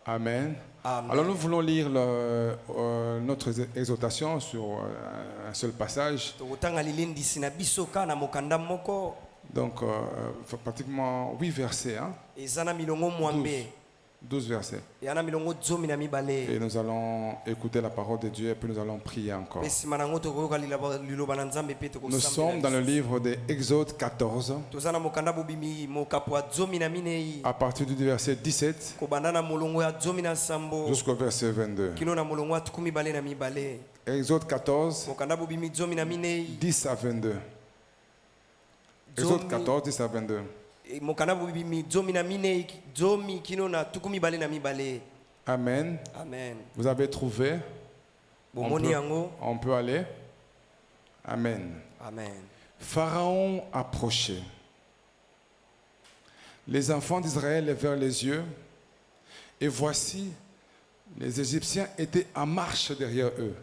Amen. Alors nous voulons lire notre exhortation sur un seul passage. Donc pratiquement 8 versets. Hein? 12 versets. Et nous allons écouter la parole de Dieu et puis nous allons prier encore. Nous sommes dans le livre de Exode 14. À partir du verset 17 jusqu'au verset 22. Exode 14, 10 à 22. Exode 14, 10 à 22. Amen. Amen. Vous avez trouvé? On peut aller? Amen. Amen. Pharaon approchait. Les enfants d'Israël levèrent les yeux et voici, les Égyptiens étaient en marche derrière eux.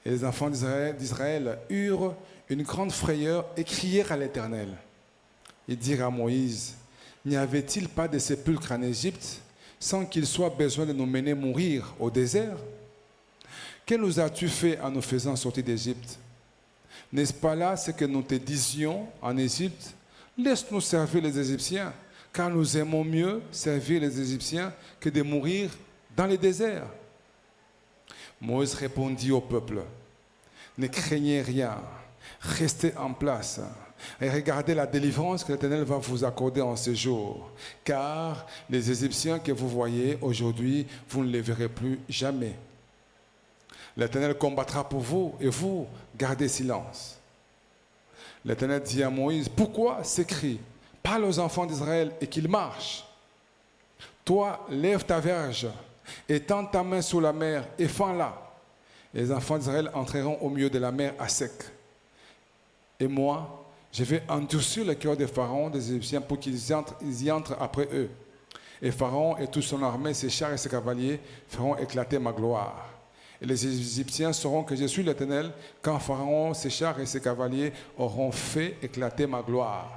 Et les enfants d'Israël eurent une grande frayeur et crièrent à l'Éternel. Ils dirent à Moïse, n'y avait-il pas de sépulcre en Égypte sans qu'il soit besoin de nous mener mourir au désert? Que nous as-tu fait en nous faisant sortir d'Égypte? N'est-ce pas là ce que nous te disions en Égypte? Laisse-nous servir les Égyptiens, car nous aimons mieux servir les Égyptiens que de mourir dans les déserts. Moïse répondit au peuple, ne craignez rien, restez en place et regardez la délivrance que l'Éternel va vous accorder en ce jour. Car les Égyptiens que vous voyez aujourd'hui, vous ne les verrez plus jamais. L'Éternel combattra pour vous et vous, gardez silence. L'Éternel dit à Moïse, pourquoi ces cris? Parle aux enfants d'Israël et qu'ils marchent. Toi, lève ta verge et tends ta main sur la mer et fends-la. Les enfants d'Israël entreront au milieu de la mer à sec. Et moi, je vais endurcir le cœur des pharaons, des Égyptiens, pour qu'ils y entrent après eux. Et Pharaon et toute son armée, ses chars et ses cavaliers, feront éclater ma gloire. Et les Égyptiens sauront que je suis l'Éternel, quand Pharaon, ses chars et ses cavaliers auront fait éclater ma gloire.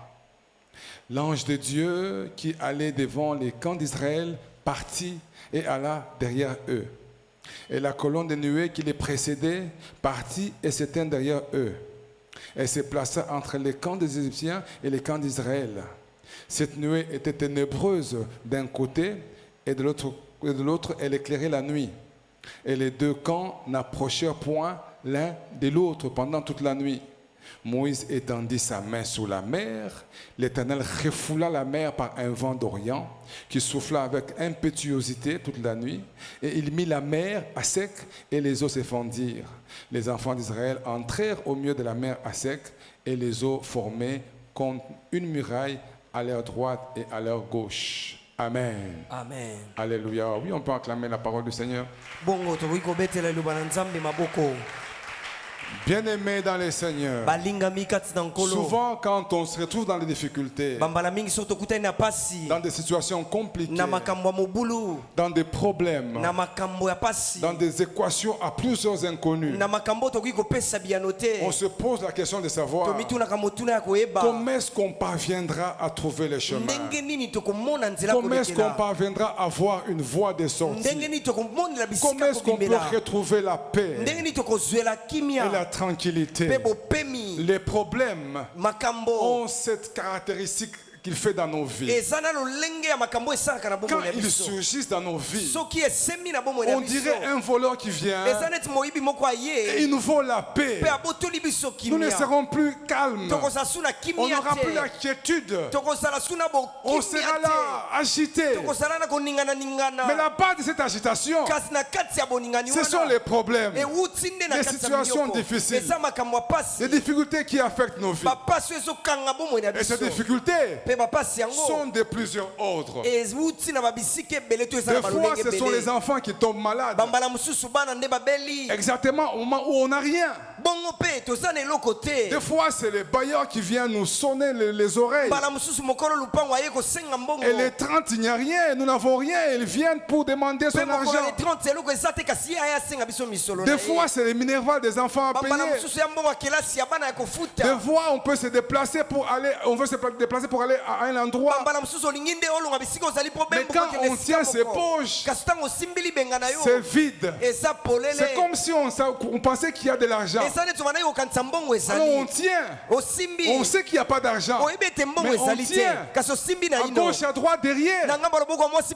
L'ange de Dieu qui allait devant les camps d'Israël partit et alla derrière eux. Et la colonne de nuée qui les précédait partit et s'éteint derrière eux. Elle se plaça entre les camps des Égyptiens et les camps d'Israël. Cette nuée était ténébreuse d'un côté et de l'autre elle éclairait la nuit. Et les deux camps n'approchèrent point l'un de l'autre pendant toute la nuit. Moïse étendit sa main sur la mer. L'Éternel refoula la mer par un vent d'Orient qui souffla avec impétuosité toute la nuit. Et il mit la mer à sec et les eaux se fendirent. Les enfants d'Israël entrèrent au milieu de la mer à sec et les eaux formaient comme une muraille à leur droite et à leur gauche. Amen. Amen. Alléluia. Oui, on peut acclamer la parole du Seigneur. Bien-aimés dans les Seigneurs, souvent quand on se retrouve dans les difficultés, dans des situations compliquées, dans des problèmes, dans des équations à plusieurs inconnus, on se pose la question de savoir comment est-ce qu'on parviendra à trouver le chemin, comment est-ce qu'on parviendra à avoir une voie de sortie, comment est-ce qu'on peut retrouver la paix et la tranquillité. Les problèmes ont cette caractéristique qu'il fait dans nos vies. Quand ils surgissent dans nos vies, on dirait un voleur qui vient et il nous vole la paix. Nous ne serons plus calmes. On n'aura plus la quiétude. On sera là, agité. Mais la base de cette agitation, ce sont les problèmes, les situations difficiles, les difficultés qui affectent nos vies. Et ces difficultés sont de plusieurs ordres. Des fois, ce sont les enfants qui tombent malades. Exactement au moment où on n'a rien. Des fois, c'est les bailleurs qui viennent nous sonner les oreilles. Et les 30, il n'y a rien, nous n'avons rien. Ils viennent pour demander son argent. Des fois, c'est les minervales des enfants à payer. Des fois, on peut se déplacer pour aller, on veut se déplacer pour aller à un endroit. Mais quand on tient ses poches, c'est vide. C'est comme si on pensait qu'il y a de l'argent. Alors on tient. On sait qu'il n'y a pas d'argent. Mais on tient. À gauche, à droite, derrière. On se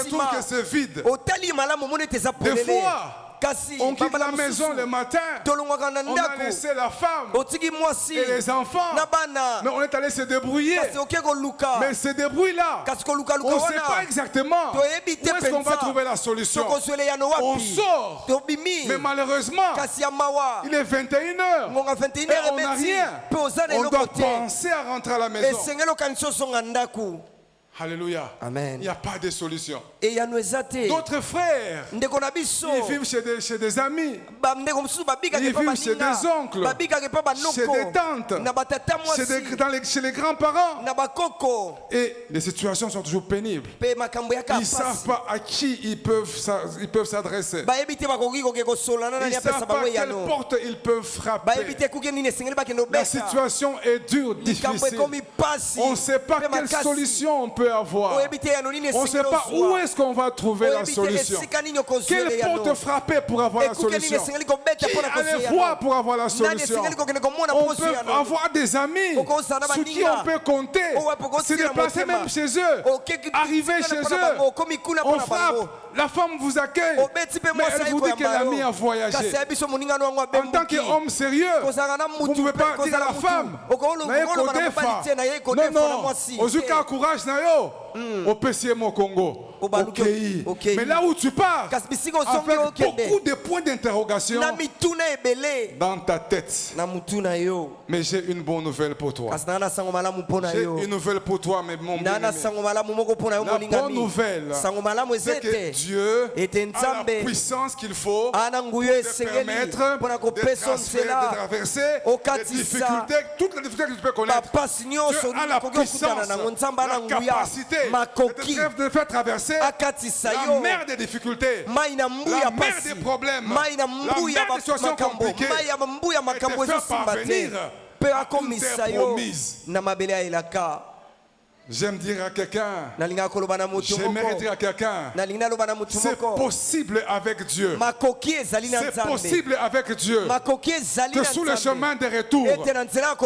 retrouve que c'est vide. Des fois, on quitte la maison le matin, on a laissé la femme et les enfants, mais on est allé se débrouiller. Mais ce débrouille-là, on ne sait pas exactement où est-ce qu'on va trouver la solution. On sort, mais malheureusement, il est 21h et on n'a rien. On doit penser à rentrer à la maison. Alléluia. Amen. Il n'y a pas de solution. D'autres D'autres frères, ils vivent chez des amis, ils vivent chez des oncles, chez des tantes, chez les grands-parents. Et les situations sont toujours pénibles. Ils ne savent pas à qui ils peuvent s'adresser. Ils ne savent pas quelle porte ils peuvent frapper. La situation est dure, difficile. On ne sait pas quelle solution on peut avoir. On ne sait pas où est-ce qu'on va trouver la solution. Quelle porte frapper pour avoir la solution? Qui aller voir pour avoir la solution? On peut avoir des amis sur qui on peut compter, se déplacer même chez eux, arriver chez eux, on frappe, la femme vous accueille, mais elle vous dit que l'ami a voyagé. En tant qu'homme sérieux, vous ne pouvez pas dire à la femme, non, non, Ozuka courage na yo, au PCM au Congo. Ok. Mais là où tu pars, avec beaucoup de points d'interrogation dans ta tête. Mais j'ai une bonne nouvelle pour toi. J'ai une nouvelle pour toi, mais mon bien-aimé. La bonne nouvelle, c'est que Dieu a la puissance qu'il faut pour te permettre de traverser les difficultés, toutes les difficultés que tu peux connaître. Dieu a la puissance, la capacité de faire traverser la mer des difficultés, la mer des problèmes, la mer des situations compliquées, et te faire parvenir à une terre promise. J'aime dire à quelqu'un, j'aimerais dire à quelqu'un, c'est possible avec Dieu. C'est possible avec Dieu que sous le chemin de retour,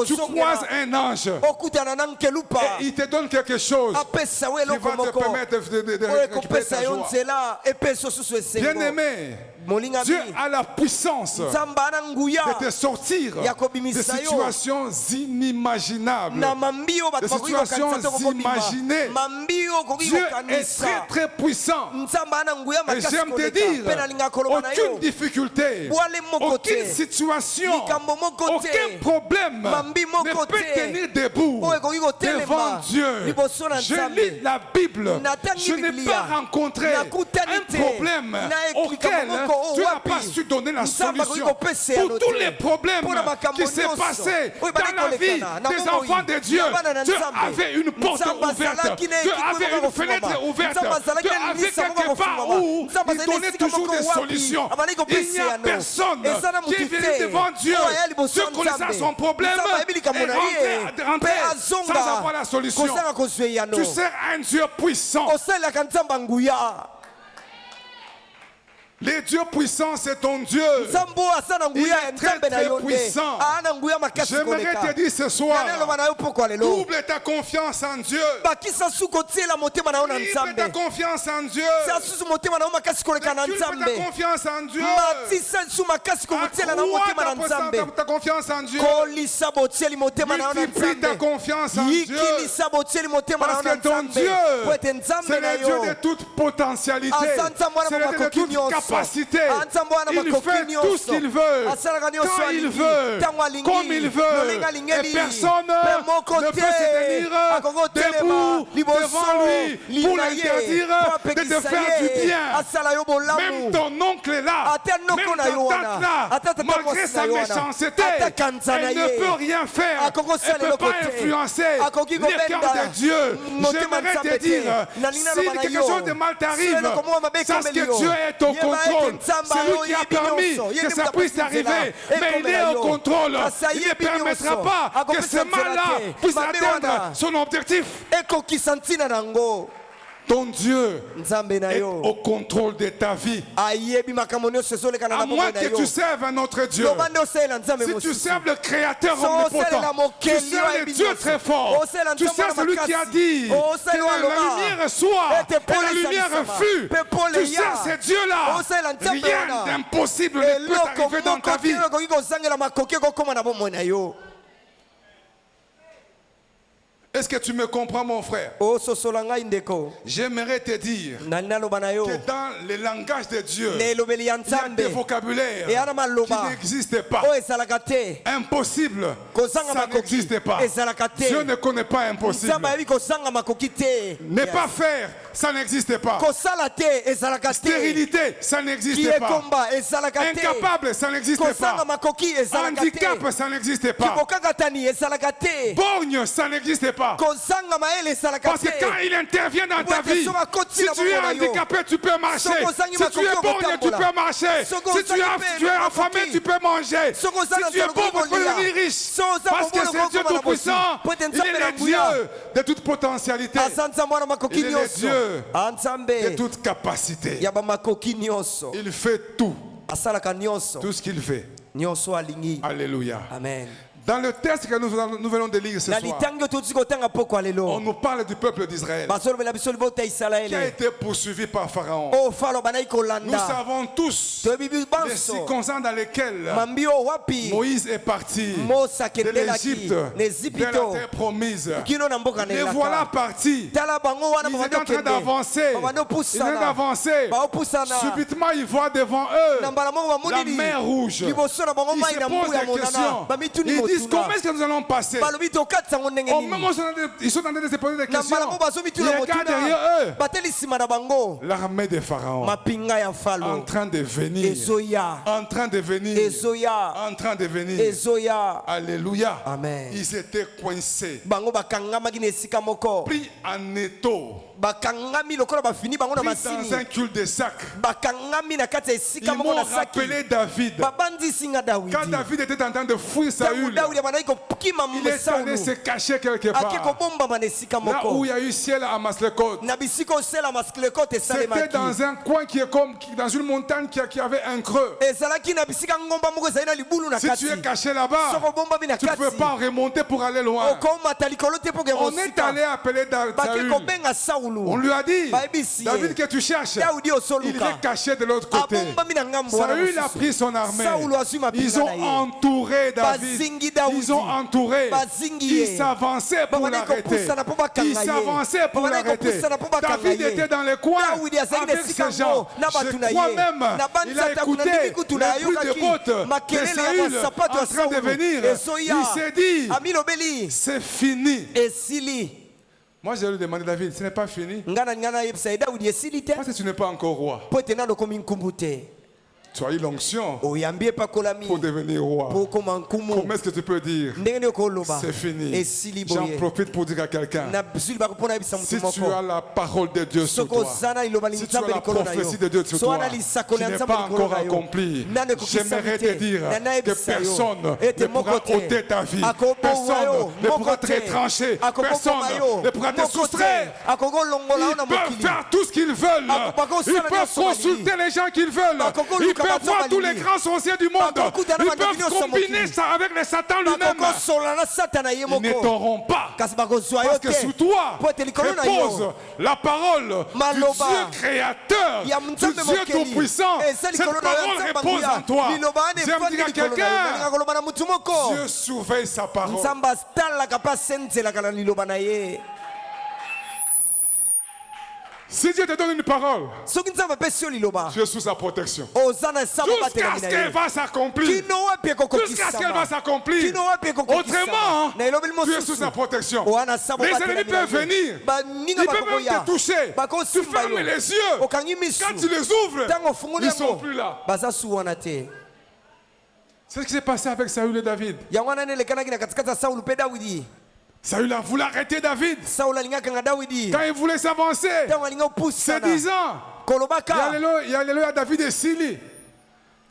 tu croises un ange et il te donne quelque chose qui va te permettre de récupérer ta joie. Bien aimé, Dieu a la puissance de te sortir de situations inimaginables, de situations imaginées. Dieu est très très puissant. Et j'aime te dire, aucune difficulté, aucune situation, aucun problème ne peut tenir debout devant Dieu. Je lis la Bible, je n'ai pas rencontré un problème auquel Dieu n'a pas su donner la solution pour tous les problèmes qui s'est passé dans la vie des enfants de Dieu. Dieu avait une porte ouverte, Dieu avait une fenêtre ouverte, Dieu avait quelque part où il donnait toujours des solutions. Il n'y a personne qui est venu devant Dieu, Dieu connaissant son problème et rentrer sans avoir la solution. Tu sais un Dieu puissant. Le Dieu puissant, c'est ton Dieu. Il est très très puissant. J'aimerais te dire ce soir, double ta confiance en Dieu. Double ta confiance en Dieu. Double ta confiance en Dieu. Accrois ta confiance en Dieu. Multiplie ta confiance en Dieu. Parce que ton Dieu, c'est le Dieu de toute potentialité. C'est le Dieu de toute capacité. capacité. Il fait tout ce qu'il veut, quand il veut, comme il veut. Et personne ne peut se tenir debout devant lui pour l'interdire de te faire du bien. Même ton oncle est là, même ta tante là, malgré sa méchanceté, elle ne peut rien faire. Elle ne peut pas influencer les cœurs de Dieu. J'aimerais te dire, si quelque chose de mal t'arrive, sache que Dieu est au contrôle. C'est lui qui a permis que ça puisse arriver, mais il est au contrôle. Il ne permettra pas que ce mal-là puisse atteindre son objectif. Ton Dieu est au contrôle de ta vie. À moins que tu serves un autre Dieu. Si tu serves le Créateur omnipotent, tu serves le Dieu très fort. Tu serves celui qui a dit que la lumière soit et la lumière fut. Tu serves ce Dieu-là. Rien d'impossible ne peut arriver dans ta vie. Est-ce que tu me comprends, mon frère? J'aimerais te dire que dans le langage de Dieu, il y a des vocabulaires qui n'existent pas. Impossible, ça n'existe pas. Dieu ne connaît pas impossible. Ne pas faire, ça n'existe pas. Stérilité, ça n'existe pas. Incapable, ça n'existe pas. Handicap, ça n'existe pas. Borgne, ça n'existe pas. Parce que quand il intervient dans ta vie, si tu es handicapé, tu peux marcher. Si tu es borgne, tu peux marcher. Si tu es affamé, tu peux manger. Si tu es pauvre, tu peux devenir riche. Parce que c'est Dieu Tout-Puissant. Il est le Dieu de toute potentialité. Il est le Dieu de toute capacité. Il fait tout. Tout ce qu'il fait. Alléluia. Amen. Dans le texte que nous venons de lire ce soir, on nous parle du peuple d'Israël qui a été poursuivi par Pharaon. Nous savons tous les circonstances dans lesquelles Moïse est parti de l'Égypte vers la terre promise. Les voilà partis. Ils étaient en train d'avancer. Ils étaient d'avancer. Subitement, ils voient devant eux la mer rouge. Ils se posent la question. Ils disent, comment est-ce que nous allons passer? Au moment où ils sont en train de se poser des questions, ils regardent derrière eux l'armée de Pharaon en train de venir. En train de venir. En train de venir. Alléluia. Amen. Ils étaient coincés. Pris en étau. Pris dans un cul-de-sac. Ils m'ont rappelé David. Quand David était en train de fuir Saül, il est allé se cacher quelque part. Là où il y a eu ciel à Maslekot. C'était dans un coin qui est comme dans une montagne qui avait un creux. Si tu es caché là-bas, tu ne peux pas remonter pour aller loin. On est allé appeler Saül. On lui a dit, David que tu cherches, il est caché de l'autre côté. Saül a pris son armée. Ils ont entouré David. Ils ont entouré. Ils s'avançaient pour l'arrêter. Ils s'avançaient pour l'arrêter. David était dans les coins avec ces gens. Je crois même, il a écouté les bruits de bottes de Saül en train de venir. Il s'est dit, c'est fini. Moi, je lui ai demandé, David, ce n'est pas fini. Parce que tu n'es pas encore roi. Tu as eu l'onction pour devenir roi. Comment est-ce que tu peux dire c'est fini? J'en profite pour dire à quelqu'un, si tu as la parole de Dieu sur toi, si tu as la prophétie de Dieu sur toi, qui n'est pas encore accomplie, j'aimerais te dire que personne ne pourra ôter ta vie, personne ne pourra te retrancher, personne ne pourra te soustraire. Ils peuvent faire tout ce qu'ils veulent, ils peuvent consulter les gens qu'ils veulent, ils peuvent voir tous les grands sorciers du monde. Ils peuvent combiner ça avec les Satan lui-même. Ils ne t'auront pas. Parce que sous toi repose la parole du Dieu créateur, du Dieu tout-puissant. Cette parole repose en toi. J'aime dire à quelqu'un, Dieu surveille sa parole. Si Dieu te donne une parole, soki nzambe apesi yo liloba tu es sous sa protection. oza na esambo Jusqu'à batelemi ce na qu'elle ye va s'accomplir. kino wapi Jusqu'à ce qu'elle va ekokokisama s'accomplir. kino wapi ekokokisama Autrement, na elobeli tu es sous mosusu sa protection. oza na esambo Les batelemi ennemis na peuvent venir. ye baninga Ils peuvent même bakokoya te toucher. Tu bakosimba fermes yo les yeux. okangi misu Quand tu les ouvres, ntango ofungoli ils ne sont yango plus là. baza su wana te C'est ce qui s'est passé avec Saül et David. yango wana nde elekanaki na katikati ya saulu mpe dawidi Saül a voulu arrêter David. saulu alingaki nga dawidi Quand il voulait s'avancer, ntango alingi se opusana disant, kolobaka Alléluia, David est Sili.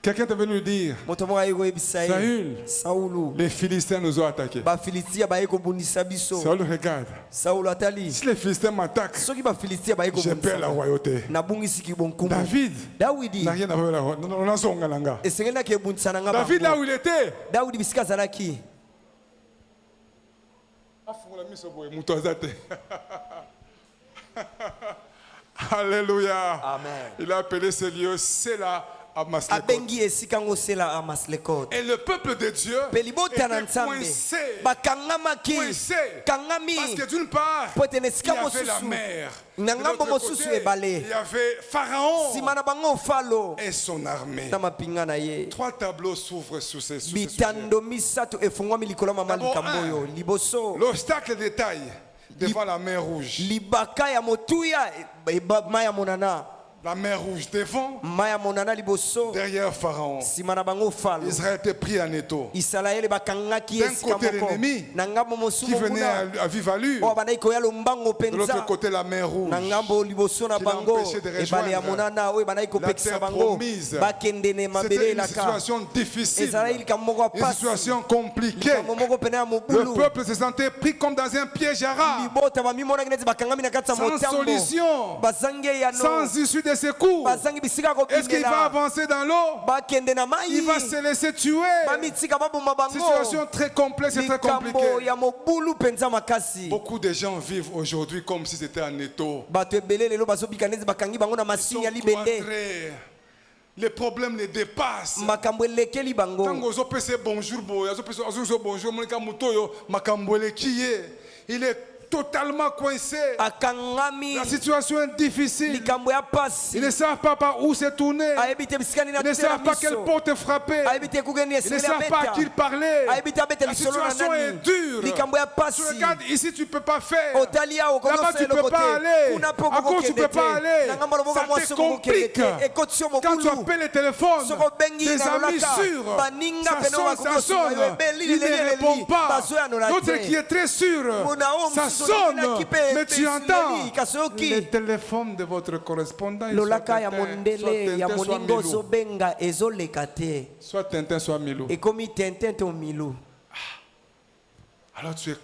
Quelqu'un est venu lui dire, moto moko ayi koyebisa ye Saül, saulu les Philistins nous ont attaqués. bafilistia baye kobundisa biso Saül regarde. saulu atali Si les Philistins m'attaquent, soki bafilistia baye j'ai perdu la kobundisa royauté. nabungisiki bonkumu David dawidi n'a rien à voir avec la royauté. On a son galanga. esengeli naki ebundisa na nga David, là bango où il était, dawidi bisika azalaki Alléluia. Amen. Il a appelé ce lieu Séla à Maslekot. abengi esika ngo sela amaslekot Et le peuple de Dieu mpe libota na était nzambe coincé. bakangamaki Coincé. kangami Parce que d'une part, po ete na il y esika avait la mosusu mer. na De ngambo l'autre mosusu côté, ebale il y avait Pharaon nsima na bango falo et son armée. na mapinga na ye Trois tableaux s'ouvrent sur ces sujets. bitando misato efungwami likolo ya mama D'abord, likambo oyo liboso L'obstacle de taille devant la mer rouge. libaka ya motuya mai ya monana La mer rouge devant, mai ya monana liboso derrière Pharaon. nsima na bango falo Israël était pris en étau. isalaele bakangaki D'un esika côté, moko l'ennemi na ngambo qui mosusu venait kuna à vive allure. oyo bandaki koya lombango De l'autre mpenza côté, la mer rouge. na ngambo liboso na qui bango l'empêchait de ebale ya rejoindre monana oyo bandaki la kopekisa terre bango promise. bakende na mabele C'était une elaka situation difficile. ezalaki likambo moko ya Une pasi situation compliquée. likambo moko pene ya Le mobulu peuple se sentait pris comme dans un piège à rats. libota bamimonaki neti bakangami na kati ya Sans motambo solution. bazangi eyano Sans issue de secours. bazangi bisika ya Est-ce qu'il va kokindela avancer dans l'eau? bakende na Il va mai se laisser tuer. bamitika baboma bango Situation très complexe et très likambo compliquée. ya mobulu mpenza makasi Beaucoup de gens vivent aujourd'hui comme si c'était en étau. bato ebele lelo bazobika neti bakangi bango na Ils masini sont ya libende cloîtrés. Les problèmes les dépassent. makambo elekeli bango Tango ozopesa bonjour boy, ozopesa bonjour monika mutoyo makambo eleki ye. Il est totalement coincé. akangami La situation est difficile. likambo ya pasi Ils ne savent pas par où se tourner. ayebi te bisika nini Ils ne atela savent pas quelle miso porte frapper. ayebi te ekokeni Ils ne esengeli savent pas à qui abeta parler. ayebi te abeta La lisolo na situation est nani dure. likambo ya Tu pasi regardes ici, tu ne peux pas faire. otali awo Là-bas, tu ne peux pas aller. kuna mpo À cause tu ne peux pas aller. na ngambo loboka Ça mwasi te okokende complique. te ekoti yo Quand tu mobulu appelles le téléphone, soko obengi tes na amis lolaka sûrs, baninga ça pene sonne, ça sonne. Ils ne répondent pas. bazoyanola L'autre qui est très sûr, ça sonne. Mais tu entends le téléphone de votre correspondant. il lolaka ya soit mondele ya Tintin, soit moninga Milou. ozobenga ezoleka te Soit Tintin, soit Milou. ekomi tintin to milu Alors tu es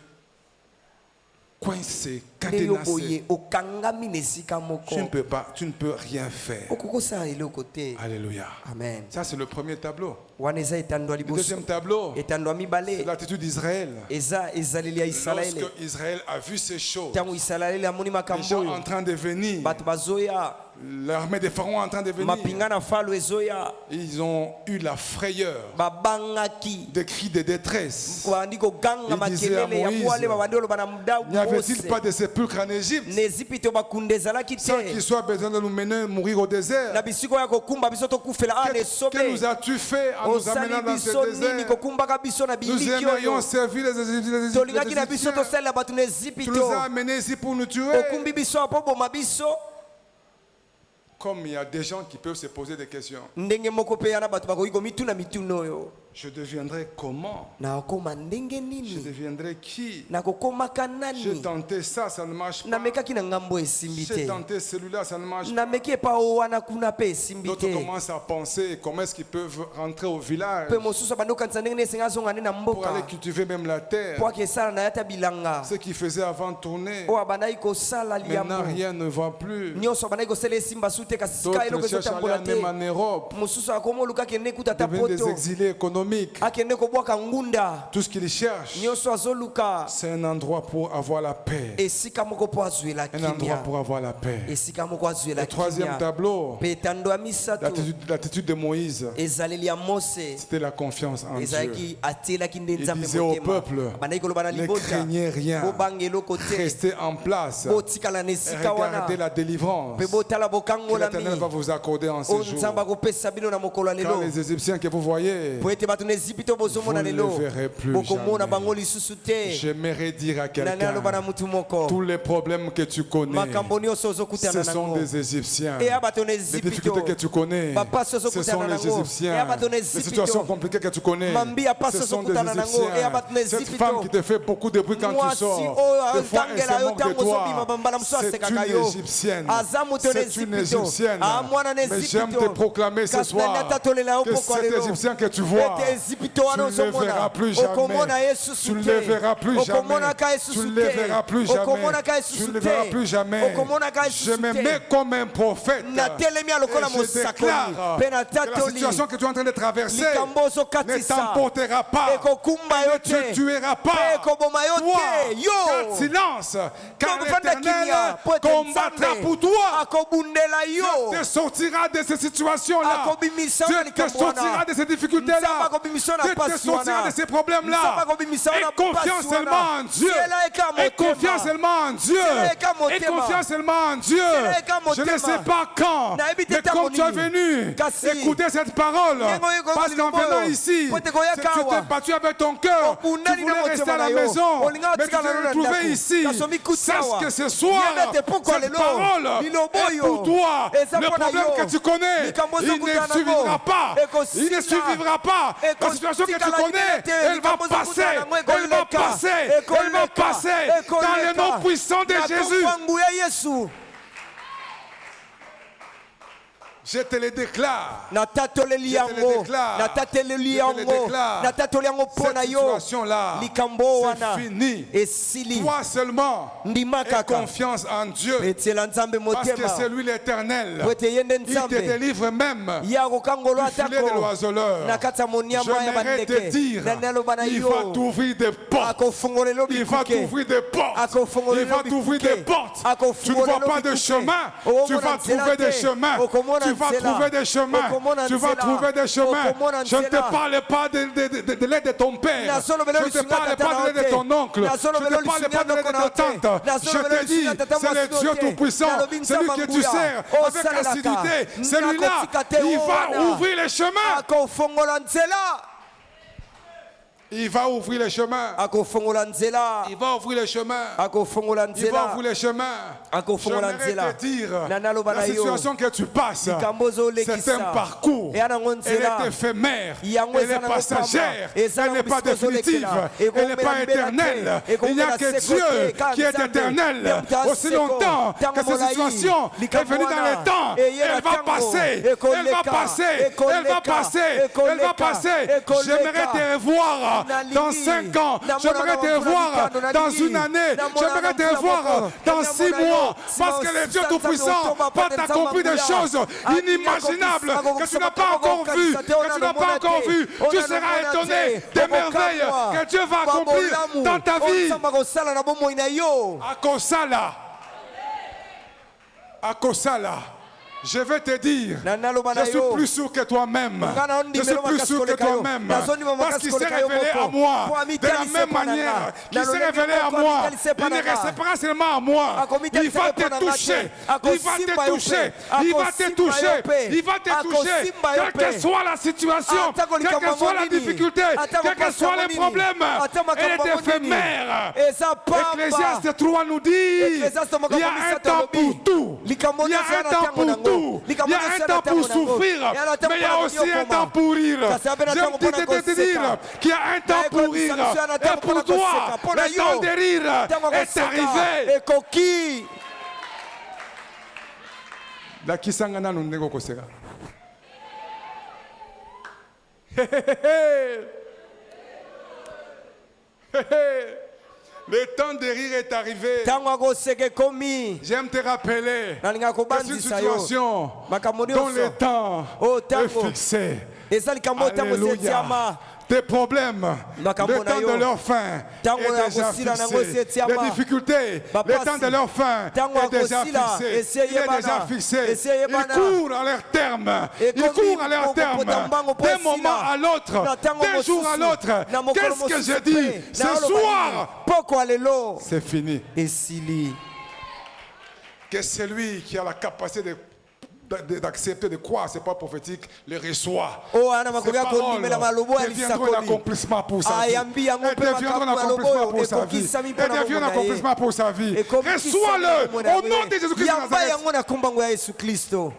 coincé, nde yo cadenassé. boye okangami na esika moko Tu ne peux rien faire. okokosala eloko te Alléluia. amen Ça, c'est le premier tableau. wana eza etando ya Le liboso deuxième tableau, etando ya c'est mibale l'attitude d'Israël. eza ezaleli ya isalaele Lorsque Israël a vu ces choses, ntango isalaele amoni les makambo gens oyo en train de venir, bato bazoya l'armée des pharaons en train de venir, mapinga na falo ezoya ils ont eu la frayeur, babangaki des cris de détresse. bandi koganga Il disait à makelele ya Moïse, bwale babandi oloba na N'y avait-il mose pas de sépulcre en Égypte nezipi to bakunda ezalaki sans te qu'il soit besoin de nous mener mourir au désert? na bisiko ya kokumba biso tokufela ana Que esobe nous as-tu fait en nous amenant osali dans ce biso nini désert? kokumbaka biso na Nous biliki aimerions oyo servir les tolingaki na biso Égyptiens. tosalela bato na ezipi Tu nous to as amenés ici pour nous tuer. okumbi biso apo boma biso Comme il y a des gens qui peuvent se poser des questions. ndenge moko mpe yana bato bakoki komituna mituna oyo Je deviendrai comment? nakokoma ndenge Je nini deviendrai qui? nakokomaka J'ai nani tenté ça, ça ne marche pas. namekaki na ngambo esimbi J'ai te tenté celui-là, ça ne marche pas. nameki epa o wana kuna mpe esimbi D'autres te commencent à penser comment est-ce qu'ils peuvent rentrer au village mpe mosusu abandi okanisa ndenge nini esenga azonga nde na pour aller mboka cultiver même la terre. po ake esala na ye ata bilanga Ce qu'ils faisaient avant tourner, oyo abandaki kosala maintenant liambo rien ne va plus. nyonso abandaki kosala esimba su te kasi sika eloko D'autres cherchent à ezotambola aller même te en Europe, mosusu akoma oluka kende kuta ata devenir des poto exilés économiques. économique, akende kobwaka ngunda tout ce qu'il cherche, nyonso azoluka c'est un endroit pour avoir la paix. esika moko po azwela Un endroit kimia pour avoir la paix. esika moko azwela Le troisième kimia tableau, mpe etando ya misato l'attitude de Moïse, ezaleli ya mose c'était la confiance en Dieu. ezalaki atielaki nde Il nzambe disait au motema peuple, bandaki koloba na ne libota craignez rien, bobanga eloko te restez en place botikala na et esika wana regardez la délivrance mpe botala que bokangolami l'Éternel va vous accorder en ce oyo jour. nzambe akopesa bino na mokolo ya Car lelo les Égyptiens que vous voyez, po ete bato na ezipito bozomona vous ne lelo le verrez plus bokomona jamais. bango lisusu te j'aimerais dire à nani aloba na quelqu'un, mutu moko tous les problèmes que tu connais, makambo nyonso ozokutana ce sont nango des Égyptiens. eya bato na Les difficultés que ezipito tu connais, bapasi ce sont ozokutana les nango Égyptiens. eya bato na Les situations ezipito compliquées que tu connais, mambi ya pasi ce sont des ozokutana nango eya bato na Égyptiens. Cette ezipito femme qui te fait beaucoup de bruit quand tu mwasi sors, oyo des fois elle azotangela se yo moque de ntango ozobima toi. bambala mosusu C'est asekaka une yo Égyptienne. aza moto na C'est une ezipito Égyptienne. amwana na Mais j'aime te ezipito proclamer ce kasi nani soir atatolela yo que pokwa cet lelo Égyptien que tu vois, ete ezipito wana tu ne le verras ozomona plus jamais. okomona ye Tu susu ne te le verras plus jamais. okomonaka ye Tu susu ne le verras plus te jamais. okomonaka ye Tu susu ne le verras plus te jamais. okomonaka ye Je susu me te mets comme un prophète. natelemi alokola Et je mosakoli déclare mpe na que la tatoli situation que tu es en train de traverser likambo ne ozokatisa t'emportera pas, ekokumba ne yo te te tuera mpe pas. ekoboma yo Toi, te yo garde silence, car Tokofanda l'Éternel kimia, po ete combattra Nzambe pour toi. akobundela yo Te sortira de ces situations-là. akobimisa Dieu na te likambo sortira wana de ces Nzambe difficultés-là. akobimisa na Dieu te pasi sortira wana de ces Nzambe problèmes-là. akobimisa Et na confiance pasi seulement wana en Dieu. Sela eka Et motema. confiance seulement en Dieu. Sela eka Et motema. confiance seulement en Dieu. Sela eka Je ne motema. sais pas quand, Nayebi te mais ntango comme tu es nini. venu Kasi. écouter cette parole, Nyengo yeko parce qu'en lilobo venant yo. ici, Pote koya tu kawa. t'es battu avec ton cœur. Obundani Tu voulais na rester motema à la na yo. maison, Olinga mais tu otikala t'es na retrouvé ndako. ici. Kasomi kutawa. Sache que ce soir, Yebete pokwa cette lelo. parole Lilobo est yo. pour toi. Eza Le mpona problème yo. que tu connais, Likambo il ne zokutana suffira nango. pas. Il ne Ekosila. suffira pas. La situation que tu Ekotikala connais, libete. elle va Likambo passer. zokutana nango Elle va ekoleka. passer. Elle va Ekoleka. passer. Dans le nom puissant de Na Jésus. kombo ya Yesu. Je te le déclare. natatoleli Je te le yango déclare. natatoleli Je te le yango déclare. natatoli yango mpo Cette na yo situation-là, likambo wana c'est fini. esili Toi seulement, ndima aie kaka confiance en Dieu. etiela nzambe Parce que motema c'est lui l'Éternel. po ete ye nde Il te nzambe délivre même ye akokangolo du filet de atako l'oiseleur. na kati ya moniama ya J'aimerais te bandeke dire, nani aloba na il va yo t'ouvrir des portes. akofongolela Il va bikuke t'ouvrir des portes. Akofongolela Il va t'ouvrir bikuke. des portes. Tu ne Akofongolela vois pas de bikuke. chemin. Okomona Tu vas nzela trouver des te. chemins. Okomona Tu vas nzela. trouver des chemins. Okomona Tu vas nzela. trouver des chemins. Okomona Je ne te nzela. parle pas de l'aide de ton père. Nasolobela Je ne te lisunga parle tata pas de l'aide de na ton oncle. Je ne Nasolobela te parle lisunga pas de l'aide de ndako ta na te. tante. Je Nasolobela te dis, lisunga tata c'est le mwasi Dieu no te. Tout-Puissant. Nalobi Celui nzamba que tu nguya. sers O avec salelaka. assiduité. Celui-là, Nakotika te il va wana. ouvrir les chemins. akofongola nzela Il va ouvrir les chemins. akofongola nzela Il va ouvrir les chemins. akofongola Il va nzela ouvrir les chemins. akofongola J'aimerais nzela te dire, Nanaloba la na yo. situation que tu passes, Likambo ozolekisa. c'est un parcours. Eya nango Elle nzela est éphémère. yango Elle eza est nango passagère. pamba. Eza Elle n'est nango pas bisika définitive. ozolekela. Elle n'est Ekomela pas libela éternelle. te. Il n'y a Ekomela que seko Dieu te. Ka qui est Nzambe. éternel. Yamta Aussi seko. longtemps que Tango cette molai. situation est Likambo venue dans wana. les temps, Eye na elle va tango. passer. Elle va Ekoleka. passer. Elle va Ekoleka. passer. Elle va Ekoleka. passer. Ekoleka. J'aimerais te revoir Nalingi. dans 5 ans. Namona J'aimerais te namona voir namona dans nalingi. une année. Namona J'aimerais te namona voir namona dans namona 6 namona mois. namona Parce que le Dieu namona Tout-Puissant namona va t'accomplir des choses inimaginables que tu n'as pas encore vues, que tu n'as pas encore vues. Tu seras étonné des merveilles que Dieu va accomplir dans ta vie. Akosala. Akosala. Je vais te dire, je suis plus sûr que toi-même. Je suis plus sûr que toi-même. Parce qu'il s'est révélé à moi de la même manière qu'il s'est révélé à moi. Il ne reste pas seulement à moi. Il va te toucher. Il va te toucher. Il va te toucher. Il va te toucher. Quelle que soit la situation, quelle que soit la difficulté, quels que soient les problèmes, elle est éphémère. Ecclésiaste 3 nous dit, il y a un temps pour tout. Il y a un temps pour tout. Il y a un temps pour souffrir, mais il y a aussi un temps pour rire. J'aime te dire qu'il y a un temps pour rire. Et pour toi, le temps de rire est arrivé. La kisangana nundego koseka. Le temps de rire est arrivé. J'aime te rappeler que c'est une situation dont le temps est fixé. eza likambo ntango esi Alléluia. etiama Tes problèmes, Makambo le na temps yo. de leur fin Ntango est ya déjà kosila nango esi fixé. etiama. Les difficultés, le Bapasi. temps de leur fin Ntango ya est déjà kosila, fixé. esi Il est eyebana. déjà fixé. Esi Ils eyebana. courent à leur terme. Et Ils comme courent à il leur faut terme. qu'on tambango po D'un esila. moment à l'autre, Na tango d'un jour à mosusu. l'autre. Na mokolo Qu'est-ce que mosusu je dis pe. ce Na oloba soir? nini? Poko alelo C'est fini. esili. Que celui qui a la capacité d'accepter, de croire, c'est pas prophétique, le reçoit. Oh, ana Ces makoya paroles kondimela malobo ya deviendront un lisakoli. accomplissement pour sa vie. Ayambi yango Elles pe deviendront un makambo accomplissement malobo pour sa vie. ekokisami Elles mpona deviendront un bomona ye. accomplissement pour sa vie. Ekokisami Reçois-le mpona bomona au nom de ye. Jésus-Christ de Yamba Nazareth. yango na kombango ya Yesu Kristo.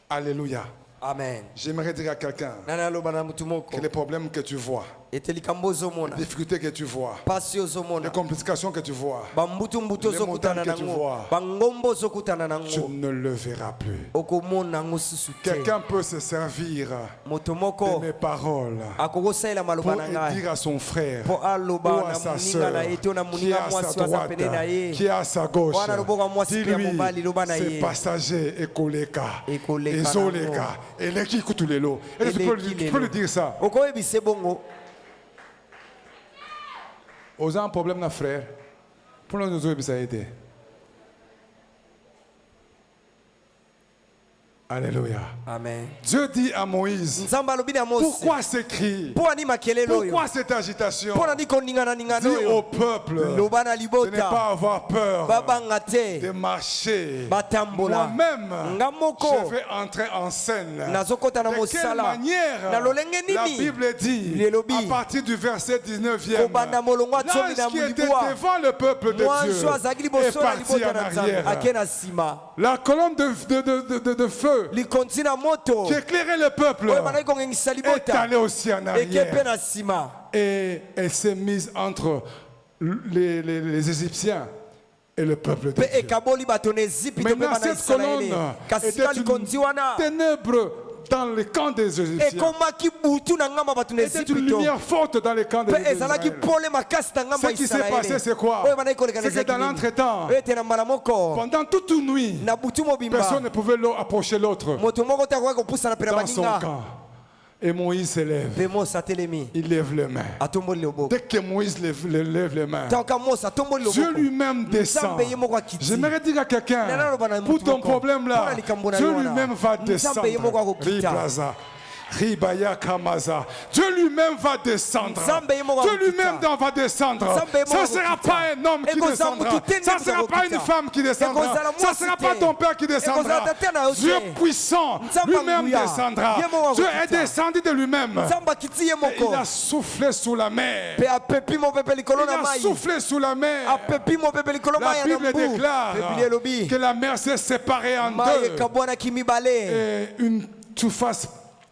Alléluia. Amen. J'aimerais dire à quelqu'un Nani aloba na mutu moko que les problèmes que tu vois, ete likambo ozomona les difficultés que tu vois, pasi les ozomona complications que tu vois, bambutumbutu Les ozokutana montagnes que tu nango vois. bangombo ozokutana tu nango ne le verras plus. okomona yango susu te. Quelqu'un peut se servir moto de moko mes paroles akokosalela pour maloba na ngai dire à son frère mpo ou aloba à na sa moninga sœur na ye to na qui est moninga à sa mwasi aza droite, pene na ye qui est à sa gauche. Wana loboko ya mwasi pe ya Dis-lui, mobali, loba na c'est ye. passager et koleka. Ekoleka Et nango. zoleka. Et leki kutulelo. Et tu peux lui dire ça. okoyebisa bongo Aux un problème na frère. Pour nous autres, ça a été. Alléluia. amen. Dieu dit à Moïse, nzambe alobi na mose pourquoi ces cris? mpo ani makelele oyo Pourquoi cette agitation? mpo nani koningana-ningana Dis au oyo peuple loba na de ne libota pas avoir peur babanga te de marcher. batambola Moi-même, nga moko je vais entrer en scène. nazokota na De quelle mosala manière na lolenge la nini Bible dit, Lelobi. à partir du verset 19e, kobanda molongo ya tsomi na l'ange qui était molibwa devant le peuple de mwanso Dieu azalaki est liboso na parti libota en na nzambe arrière. ake na nsima La colonne de feu likonzi na moto qui éclairait le peuple oyo bandaki kongengisa est libota allée aussi en eke mpe arrière. na nsima Et elle s'est mise entre les Égyptiens et le peuple de mpe Dieu. ekaboli bato na ezipi to mpe Maintenant, bana cette isalaele colonne kasi était ka likonzi wana une ténèbre dans le camp des Égyptiens. ekomaki butu na ngambo ya bato na C'était une ezipi to lumière forte dans le camp des mpe ezalaki Égyptiens. pole makasi na ngambo Ce ya qui s'est passé, isalaele c'est quoi? oyo bandaki koleka na C'est que ezalaki dans nini l'entretemps, oyo ete na mbala moko pendant toute une nuit, na butu mobimba personne ne pouvait approcher l'autre moto moko te akoki kopusana pene dans son baninga camp. Et Moïse se lève. mpe mose atelemi Il lève les mains. atomboli loboko Dès que Moïse lève les mains, ntango mose atomboli Dieu loboko lui-même descend. nzambe ye moko akiti J'aimerais dire à quelqu'un, Nana loba na pour mutu ton moko. problème là, Mpona likambo na Dieu yo wana. lui-même va Nzambe ye moko descendre. akokita. Riplaza. Ribaya Kamaza. Dieu lui-même va descendre. Nzambe ye moko Dieu akokita. lui-même va descendre. Nzambe ye moko Ça ne sera akokita. pas un homme qui Ekozala descendra. mutu te Ça ne nde sera pas akokita. une femme qui descendra. Ekozala Ça ne mwasi sera te. pas ton père qui descendra. Ekozala tate na yo te. Dieu puissant Nzambe lui-même nguya. descendra. Ye moko Dieu akokita. est descendu de lui-même. nzambe akiti ye Et moko il a soufflé sous la mer. mpe apepi mopepe likolo Il na a mai soufflé sous la mer. apepi mopepe likolo La mai ya na Bible mbu déclare biblia elobi que la mer s'est séparée en mai deux. ekabwanaki mibale Et une surface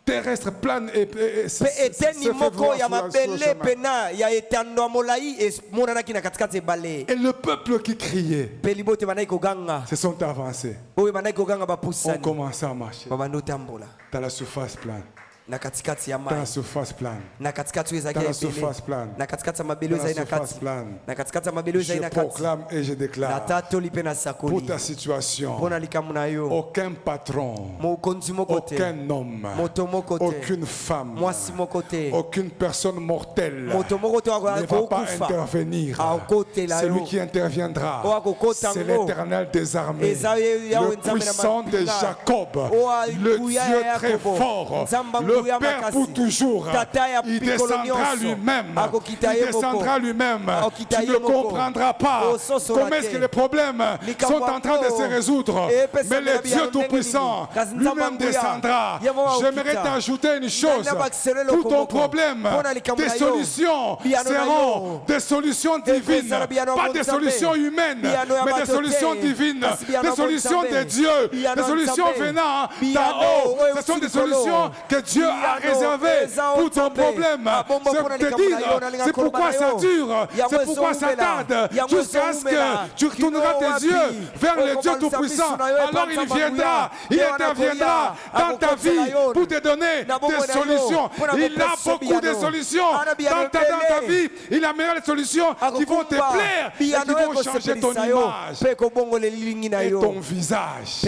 terrestre plane et mpe eteni moko ya mabele pena ya etando ya molai emonanaki na katikati ebale Et le peuple qui criait mpe libote bandaki koganga se sont avancés. oyo bandaki koganga On bapusani commençait à marcher babandi otambola dans la surface plane. na katikati ya Dans la mai surface plane. na katikati oyo ezalaki Dans ya la surface ebele plane. na katikati ya mabele Dans oyo la ezali na surface kati plane. na katikati ya mabele oyo ezali Je na kati proclame et je déclare natatoli mpe pour nasakoli ta situation, mpo na likambo na yo aucun patron, mokonzi moko te aucun homme, moto moko te aucune femme, mwasi moko te aucune personne mortelle moto moko te ne va pas akokufa intervenir. akotela Celui yo qui interviendra, O akokota c'est ngo. l'Éternel des armées, Eza Yahweh le Nzambe na puissant de mapinga. Jacob, O le nguya Dieu ya très Yakobo. fort, Nzamba le nguya Père makasi. pour toujours. Tata ya Il pikolo descendra nyonso. lui-même. Akokita Il ye moko. descendra lui-même. Akokita Tu ye ne moko. comprendras pas O sosola comment est-ce te. que les problèmes Likambo sont en train de yango. se résoudre. Epesa Mais le mbela Dieu biyano Tout-Puissant ndenge nini. Kasi Nzamba lui-même nguya. descendra. Ye moko J'aimerais akokita. t'ajouter une chose. Nana bakiselelo Pour ton komoko. problème, Pona likambo tes na yo. solutions Biyano na seront yo. des solutions divines. Ekozala biyano Pas ya des Nzambe. solutions humaines, Biyano ya mais des bato solutions te. divines. Kasi biyano Des ya solutions Nzambe. de Dieu. Biyano Des ya solutions Nzambe. venant d'en Biyano haut. oyo Ce sont des usikolo. solutions que Dieu Dieu a réservé pour ton problème. C'est te dire, c'est pourquoi ça dure, c'est pourquoi ça tarde, jusqu'à ce que tu retourneras tes yeux vers le Dieu Tout-Puissant. Alors il viendra, il interviendra dans ta vie pour te donner des solutions. Il a beaucoup de solutions dans ta vie. Il amènera des solutions qui vont te plaire et qui vont changer ton image et ton visage.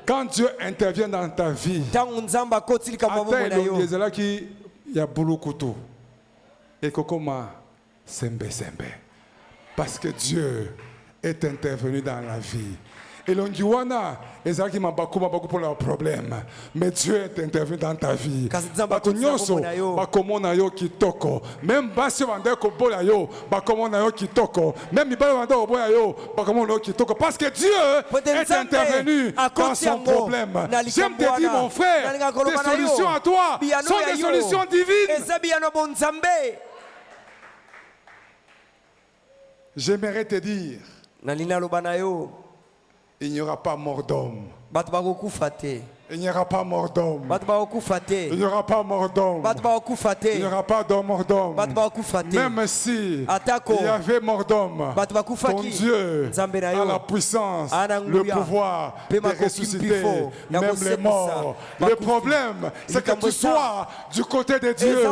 Quand Dieu intervient dans ta vie, il y a beaucoup de et kokoma sembe. Parce que Dieu est intervenu dans la vie. Et l'ongiwana, ils ont beaucoup pour leurs problèmes. Mais Dieu est intervenu dans ta vie. Même parce que Dieu est intervenu dans son problème. J'aime te dire, mon frère, des solutions à toi sont des solutions divines. J'aimerais te dire, il n'y aura pas mort d'homme. Il n'y aura pas mort d'homme. Il n'y aura pas mort d'homme. Il n'y aura pas mort d'homme. Même si il y avait mort d'homme, ton Dieu a la puissance, le pouvoir de ressusciter même les morts. Le problème, c'est que tu sois du côté de Dieu.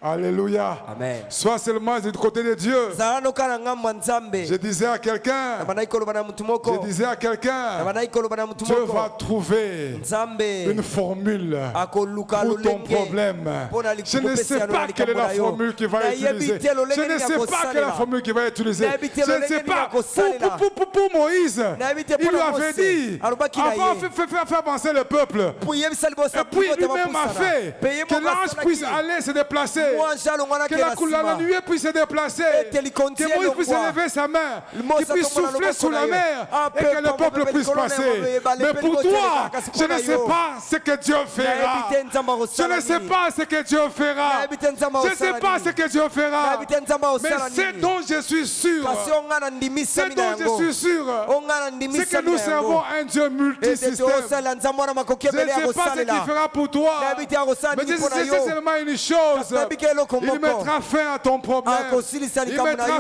Alléluia. Amen. Sois seulement du côté de Dieu. Je disais à quelqu'un, Dieu va trouver une formule pour ton problème. Je ne sais pas quelle est la formule qu'il va utiliser. Je ne sais pas quelle est la formule qu'il va utiliser. Je ne sais pas. Pour Moïse, il lui avait dit, avant de faire avancer le peuple, et puis lui-même a fait que l'ange puisse aller se déplacer. Que la nuée puisse se déplacer, que Moïse puisse lever sa main, qu'il puisse souffler sur la mer et que le peuple puisse passer. Mais pour toi, je ne sais pas ce que Dieu fera. Je ne sais pas ce que Dieu fera. Je ne sais pas ce que Dieu fera. Mais ce dont je suis sûr, c'est que nous servons un Dieu multisystème. Je ne sais pas ce qu'il fera pour toi, mais je sais seulement une chose. Il mettra fin à ton problème. Il mettra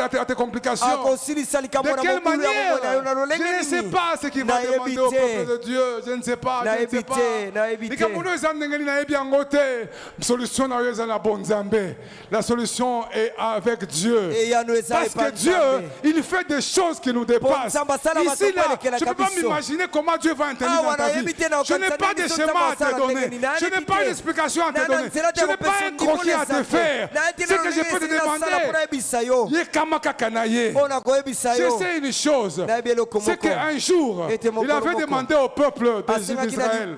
fin à tes complications. De quelle manière? Je ne sais pas ce qu'il va demander au peuple de Dieu. Je ne sais pas. Je ne sais pas. La solution est avec Dieu. Parce que Dieu, il fait des choses qui nous dépassent. Ici, là, je ne peux pas m'imaginer comment Dieu va intervenir dans ta vie. Je n'ai pas de schéma à te donner. Je n'ai pas d'explication à te donner. Je n'ai pas un croquis à te faire. Ce que je peux te demander, je sais une chose, c'est qu'un jour, il avait demandé au peuple d'Israël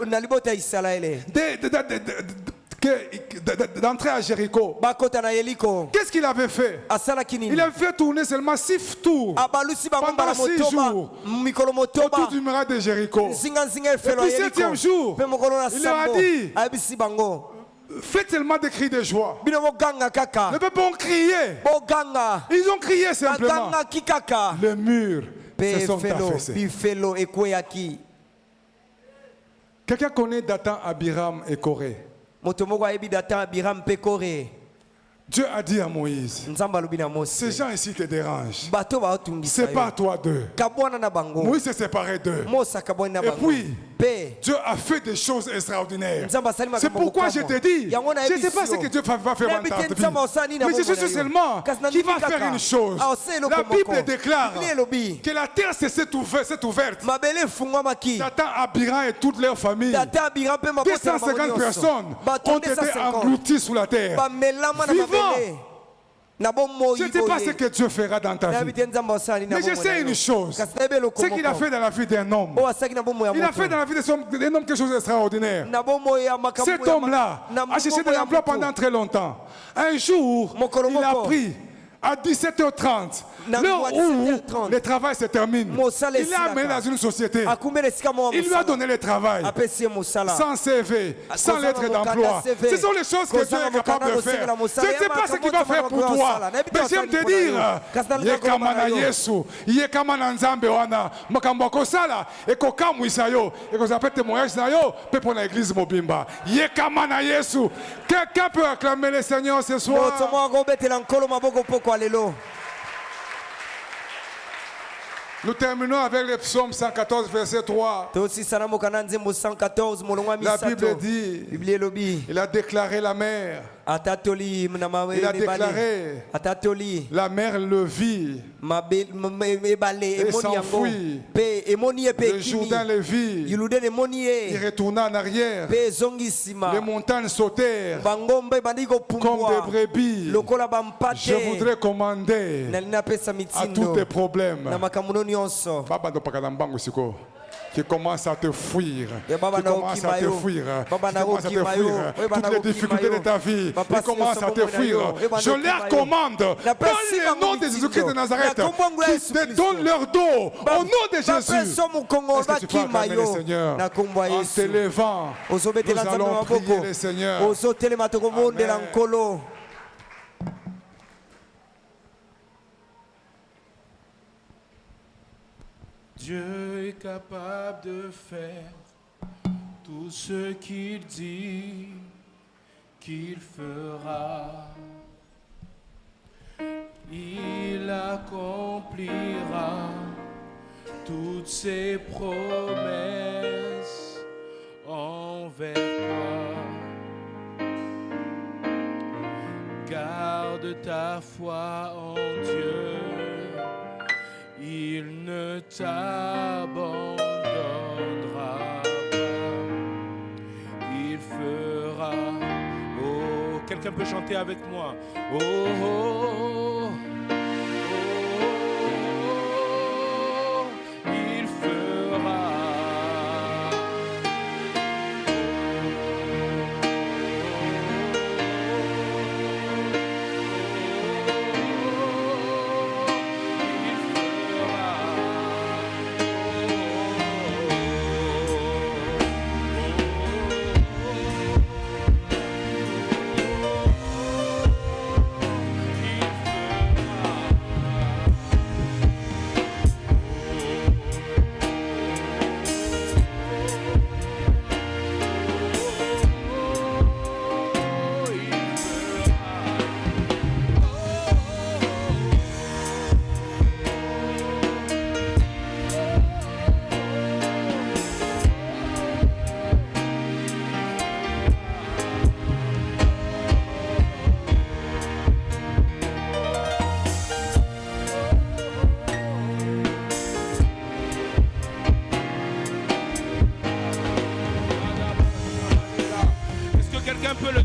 d'entrer à Jéricho. Qu'est-ce qu'il avait fait? Il avait fait tourner seulement 6 tours pendant 6 jours autour du mur de Jéricho. Et puis 7e jour, il leur a dit, faites tellement des cris de joie. Le peuple ont crié. Ils ont crié simplement. Les murs se sont affaissés. Quelqu'un connaît Dathan, Abiram et Corée? Dieu a dit à Moïse, ces gens ici te dérangent. C'est pas toi d'eux. Moïse s'est séparé d'eux. Et puis, Dieu a fait des choses extraordinaires. C'est pourquoi je te dis, je ne sais pas ce que Dieu va faire dans ta vie. Mais je sais seulement qu'il va faire une chose. La Bible déclare que la terre s'est ouverte. Dathan, Abiram et toute leur famille, 250 personnes ont été englouties sous la terre. Je ne sais pas ce que Dieu fera dans ta vie. Mais je sais une chose. Ce qu'il a fait dans la vie d'un homme. Il a fait dans la vie d'un homme quelque chose d'extraordinaire. Cet homme-là a cherché de l'emploi pendant très longtemps. Un jour, il a pris à 17h30 L'heure où le travail se termine, il l'a amené dans une société. Il lui a donné le travail. Sans CV, sans lettre d'emploi. Ce sont les choses que Dieu est capable de faire. Je ne sais pas ce qu'il va faire pour toi. Mais j'aime te dire, Yekamana Yesu, Yekamana Nzambe wana, Makamboko Sala, et Kokamwisa yo, et qu'on appelle témoignage na yo, pe pour l'église Mobimba. Yekamana Yesu. Quelqu'un peut acclamer le Seigneur ce soir? Nous terminons avec le psaume 114, verset 3. La Bible dit, il a déclaré la mer. Il a déclaré la mer le vit et s'enfuit. Le Jourdain le vit. Il retourna en arrière. Les montagnes sautèrent comme des brebis. Je voudrais commander à tous tes problèmes qui commence à te fuir, qui commence à te fuir, toutes les difficultés de ta vie, qui commencent à te fuir. Je leur commande, dans le nom de Jésus-Christ de Nazareth, qu'ils te donnent leur dos, au nom de Jésus. Est-ce que tu peux acclamer le Seigneur? En t'élevant, nous allons prier le Seigneur. Amen. Dieu est capable de faire tout ce qu'il dit qu'il fera. Il accomplira toutes ses promesses envers toi. Garde ta foi en Dieu. Il ne t'abandonnera pas. Il fera. Oh, quelqu'un peut chanter avec moi. Oh, oh, oh, oh, il fera.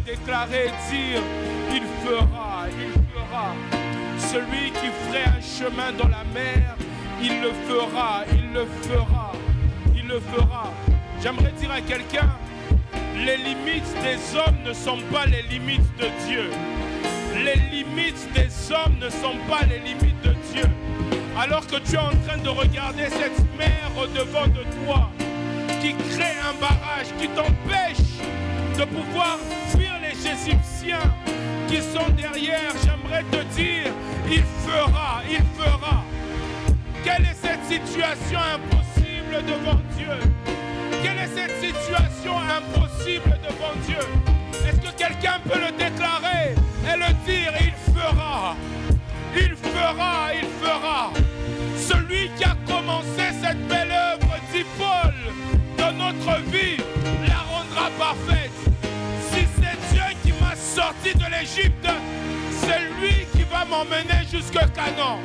Déclarer, dire, il fera. Celui qui ferait un chemin dans la mer, il le fera. J'aimerais dire à quelqu'un, les limites des hommes ne sont pas les limites de Dieu. Les limites des hommes ne sont pas les limites de Dieu. Alors que tu es en train de regarder cette mer au-devant de toi, qui crée un barrage, qui t'empêche de pouvoir fuir les Égyptiens qui sont derrière, j'aimerais te dire, il fera. Quelle est cette situation impossible devant Dieu? Quelle est cette situation impossible devant Dieu? Est-ce que quelqu'un peut le déclarer et le dire, il fera. Celui qui a commencé cette belle œuvre, dit Paul, dans notre vie, la rendra parfaite. Si c'est Dieu qui m'a sorti de l'Égypte, c'est lui qui va m'emmener jusqu'à Canaan.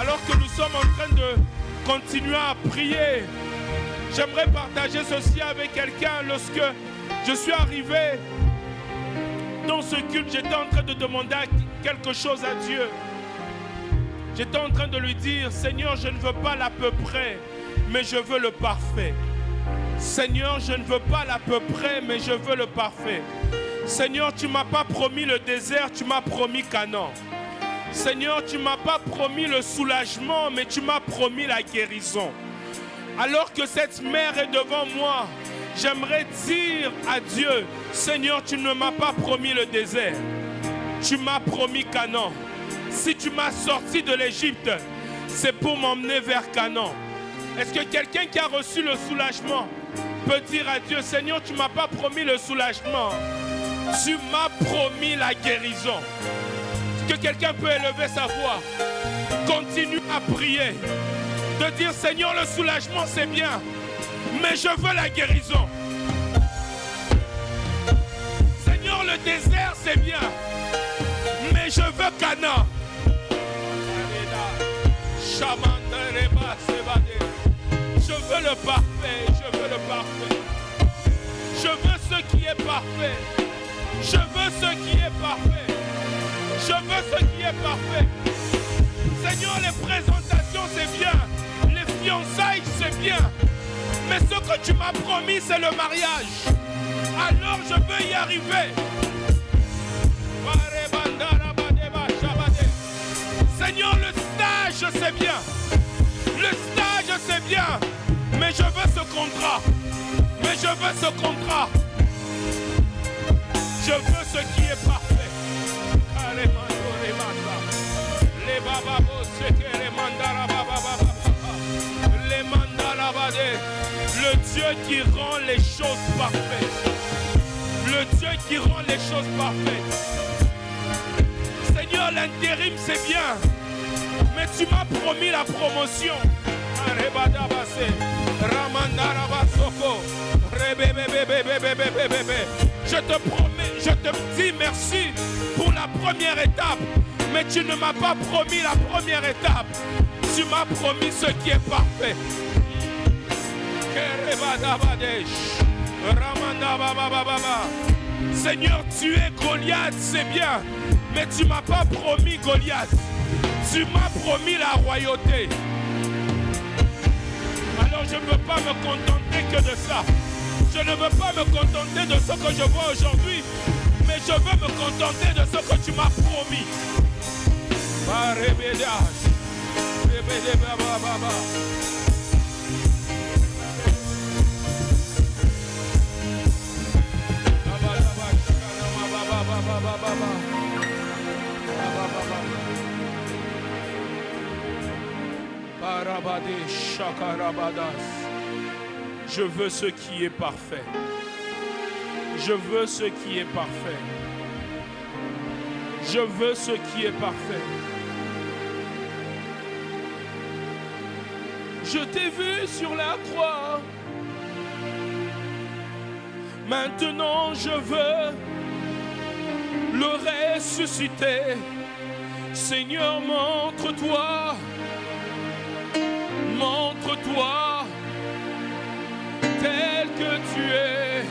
Alors que nous sommes en train de continuer à prier, j'aimerais partager ceci avec quelqu'un. Lorsque je suis arrivé dans ce culte, j'étais en train de demander quelque chose à Dieu. J'étais en train de lui dire, Seigneur, je ne veux pas l'à peu près, mais je veux le parfait. Seigneur, je ne veux pas l'à peu près, mais je veux le parfait. Seigneur, tu ne m'as pas promis le désert, tu m'as promis Canaan. Seigneur, tu ne m'as pas promis le soulagement, mais tu m'as promis la guérison. Alors que cette mer est devant moi, j'aimerais dire à Dieu, Seigneur, tu ne m'as pas promis le désert. Tu m'as promis Canaan. Si tu m'as sorti de l'Égypte, c'est pour m'emmener vers Canaan. Est-ce que quelqu'un qui a reçu le soulagement peut dire à Dieu, Seigneur, tu ne m'as pas promis le soulagement, tu m'as promis la guérison. Est-ce que quelqu'un peut élever sa voix? Continue à prier. De dire, Seigneur, le soulagement c'est bien, mais je veux la guérison. Seigneur, le désert c'est bien, mais je veux Canaan. Je veux le parfait, je veux le parfait. Je veux ce qui est parfait. Je veux ce qui est parfait. Je veux ce qui est parfait. Seigneur, les présentations c'est bien. Les fiançailles c'est bien. Mais ce que tu m'as promis c'est le mariage. Alors je veux y arriver. Seigneur, le stage c'est bien. Le stage c'est bien. Mais je veux ce contrat. Mais je veux ce contrat. Je veux ce qui est parfait. Le Dieu qui rend les choses parfaites. Le Dieu qui rend les choses parfaites. Seigneur, l'intérim c'est bien. Mais tu m'as promis la promotion. Je te promets, je te dis merci pour la première étape. Mais tu ne m'as pas promis la première étape. Tu m'as promis ce qui est parfait. Seigneur, tu es Goliath, c'est bien. Mais tu ne m'as pas promis Goliath. Tu m'as promis la royauté. Alors je ne veux pas me contenter que de ça. Je ne veux pas me contenter de ce que je vois aujourd'hui. Mais je veux me contenter de ce que tu m'as promis. Je veux ce qui est parfait. Je veux ce qui est parfait. Je veux ce qui est parfait. Je t'ai vu sur la croix. Maintenant je veux le ressusciter. Seigneur, montre-toi. Montre-toi tel que tu es.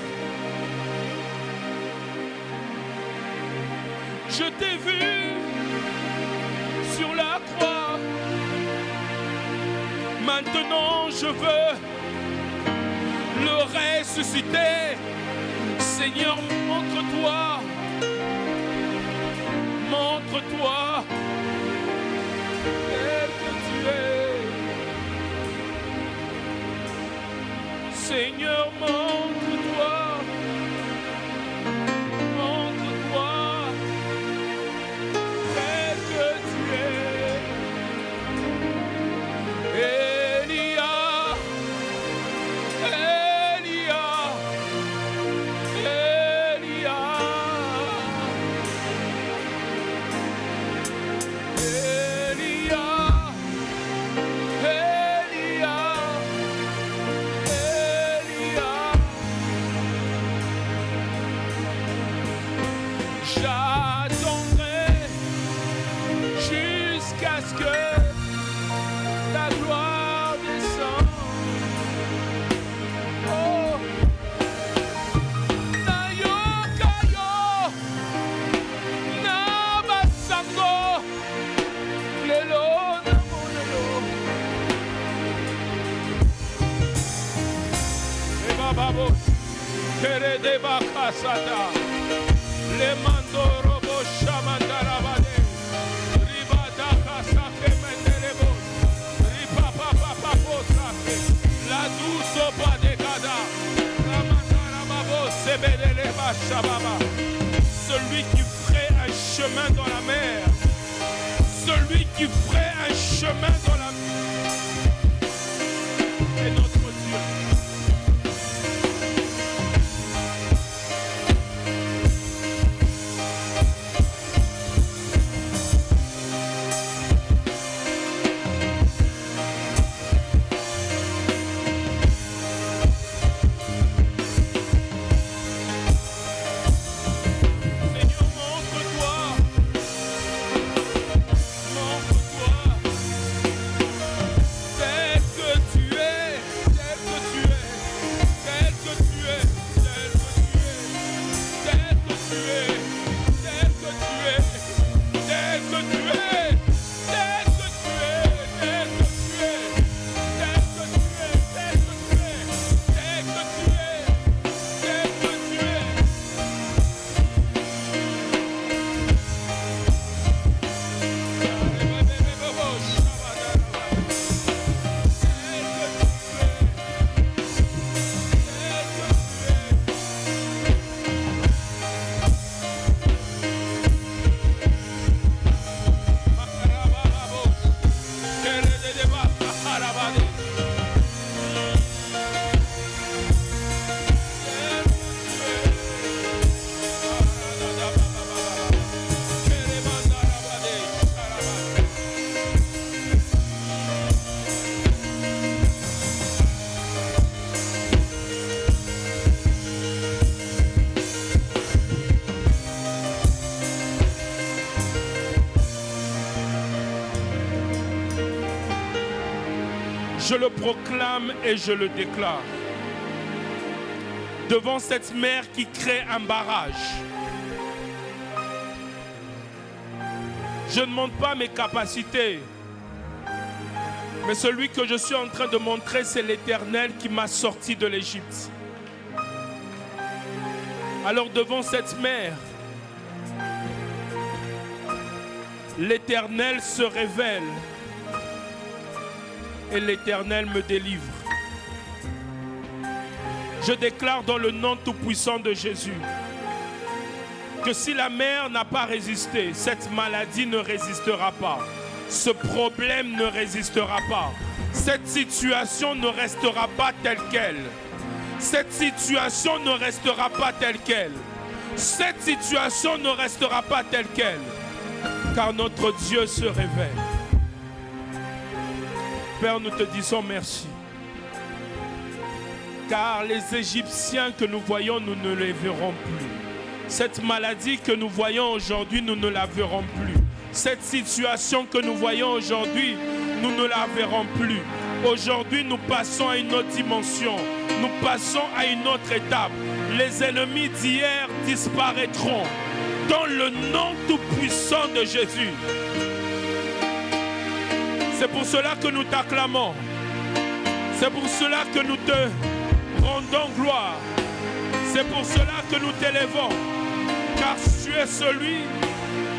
Je t'ai vu sur la croix. Maintenant je veux le ressusciter. Seigneur, montre-toi. Montre-toi tel que tu es. Seigneur, montre-toi. Montre-toi tel que tu es. Elia, Elia, Elia, Elia, Elia. J'attendrai jusqu'à ce que ta gloire descende. Oh, Nayo Kayo, Nabasango, Lelo Namonelo. Eba Babo, Kere Deba Kasata. Celui qui ferait un chemin dans la mer. Celui qui ferait un chemin dans la mer. Et notre Dieu. Je le proclame et je le déclare. Devant cette mer qui crée un barrage, je ne montre pas mes capacités, mais celui que je suis en train de montrer, c'est l'Éternel qui m'a sorti de l'Égypte. Alors devant cette mer, l'Éternel se révèle et l'Éternel me délivre. Je déclare dans le nom tout-puissant de Jésus que si la mer n'a pas résisté, cette maladie ne résistera pas. Ce problème ne résistera pas. Cette situation ne restera pas telle qu'elle. Cette situation ne restera pas telle qu'elle. Cette situation ne restera pas telle qu'elle. Car notre Dieu se révèle. Père, nous te disons merci. Car les Égyptiens que nous voyons, nous ne les verrons plus. Cette maladie que nous voyons aujourd'hui, nous ne la verrons plus. Cette situation que nous voyons aujourd'hui, nous ne la verrons plus. Aujourd'hui, nous passons à une autre dimension. Nous passons à une autre étape. Les ennemis d'hier disparaîtront dans le nom tout-puissant de Jésus. C'est pour cela que nous t'acclamons. C'est pour cela que nous te rendons gloire. C'est pour cela que nous t'élevons. Car tu es celui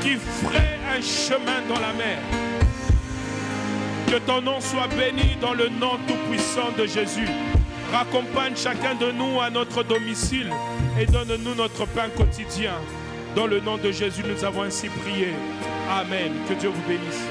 qui ferait un chemin dans la mer. Que ton nom soit béni dans le nom tout-puissant de Jésus. Raccompagne chacun de nous à notre domicile et donne-nous notre pain quotidien. Dans le nom de Jésus, nous avons ainsi prié. Amen. Que Dieu vous bénisse.